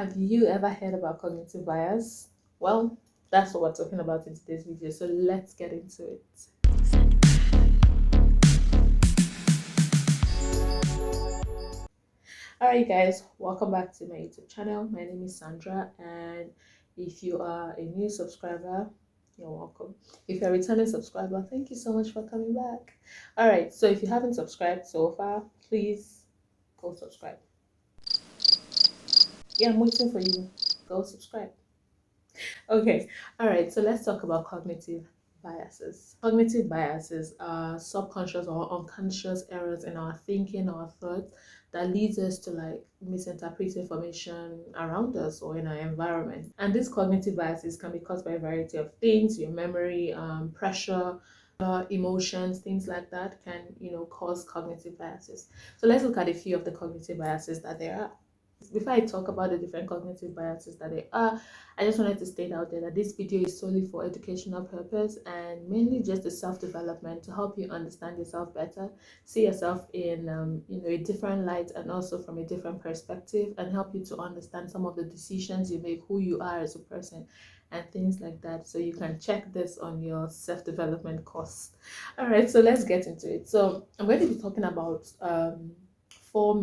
Have you ever heard about cognitive bias? Well, that's what we're talking about in today's video, so let's get into it. Alright guys, welcome back to my YouTube channel. My name is Sandra, and if you are a new subscriber, you're welcome. If you're a returning subscriber, thank you so much for coming back. Alright, so if you haven't subscribed so far, please go subscribe. Yeah, I'm waiting for you. Go subscribe. Okay, all right, so let's talk about cognitive biases. Cognitive biases are subconscious or unconscious errors in our thinking or thoughts that leads us to misinterpret information around us or in our environment. And these cognitive biases can be caused by a variety of things. Your memory, pressure, emotions, things like that can cause cognitive biases. So let's look at a few of the cognitive biases that there are. Before I talk about the different cognitive biases that there are, I just wanted to state out there that this video is solely for educational purpose and mainly just a self-development to help you understand yourself better, see yourself in a different light and also from a different perspective, and help you to understand some of the decisions you make, who you are as a person, and things like that. So you can check this on your self-development course. All right, so let's get into it. So I'm going to be talking about four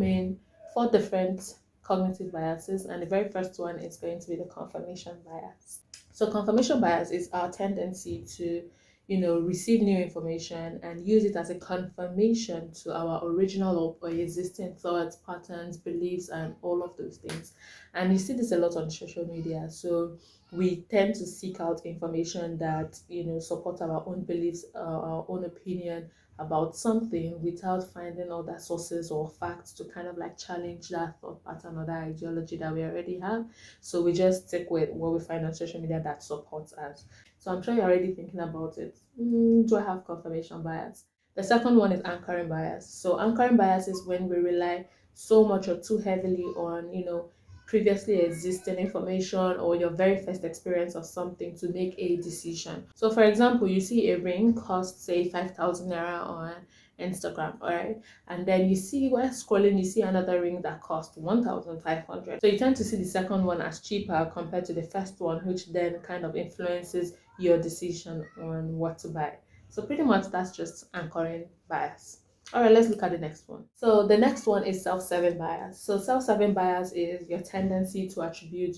different cognitive biases, and the very first one is going to be the confirmation bias. So confirmation bias is our tendency to receive new information and use it as a confirmation to our original or existing thoughts, patterns, beliefs, and all of those things. And you see this a lot on social media. So we tend to seek out information that support our own beliefs, our own opinion about something without finding other sources or facts to kind of challenge that thought pattern or that ideology that we already have. So we just stick with what we find on social media that supports us. So I'm sure you're already thinking about it. Do I have confirmation bias? The second one is anchoring bias. So anchoring bias is when we rely so much or too heavily on previously existing information or your very first experience of something to make a decision. So for example, you see a ring cost say 5,000 naira on Instagram, all right, and then you see while scrolling you see another ring that costs 1,500. So you tend to see the second one as cheaper compared to the first one, which then kind of influences your decision on what to buy. So pretty much that's just anchoring bias. All right, let's look at the next one. So the next one is self-serving bias. So self-serving bias is your tendency to attribute,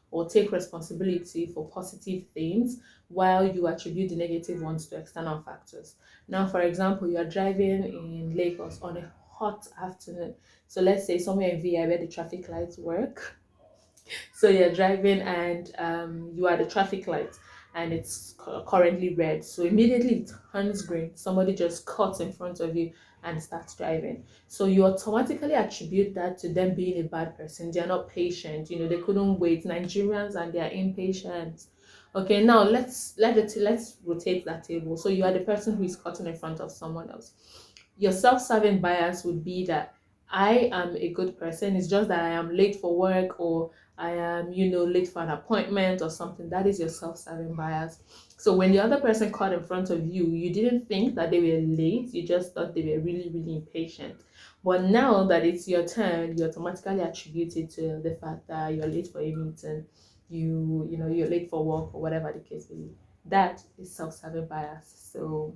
or take responsibility for positive things while you attribute the negative ones to external factors. Now, for example, you are driving in Lagos on a hot afternoon. So let's say somewhere in VI where the traffic lights work. So you're driving and you are the traffic light and it's currently red. So immediately it turns green. Somebody just cuts in front of you and starts driving. So you automatically attribute that to them being a bad person. They're not patient. They couldn't wait. Nigerians and they're impatient. Okay, now let's rotate that table. So you are the person who is cutting in front of someone else. Your self-serving bias would be that I am a good person. It's just that I am late for work, or I am, late for an appointment or something. That is your self-serving bias. So when the other person caught in front of you, you didn't think that they were late. You just thought they were really, really impatient. But now that it's your turn, you automatically attribute it to the fact that you're late for a meeting, you're late for work or whatever the case may be. That is self-serving bias. So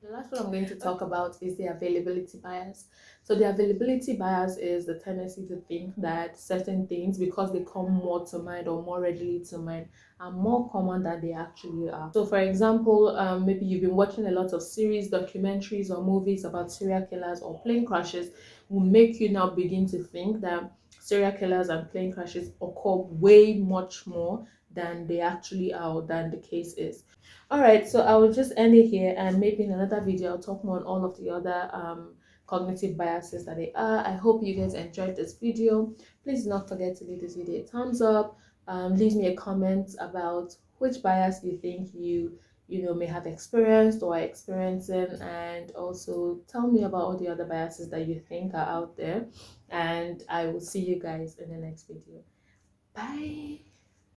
the last one I'm going to talk about is the availability bias. So the availability bias is the tendency to think that certain things, because they come more to mind or more readily to mind, are more common than they actually are. So for example, maybe you've been watching a lot of series, documentaries, or movies about serial killers or plane crashes, will make you now begin to think that serial killers and plane crashes occur way much more than they actually are, or than the case is. All right, so I will just end it here, and maybe in another video I'll talk more on all of the other cognitive biases that they are. I hope you guys enjoyed this video. Please do not forget to leave this video a thumbs up. Leave me a comment about which bias you think you may have experienced or are experiencing, and also tell me about all the other biases that you think are out there, and I will see you guys in the next video. Bye.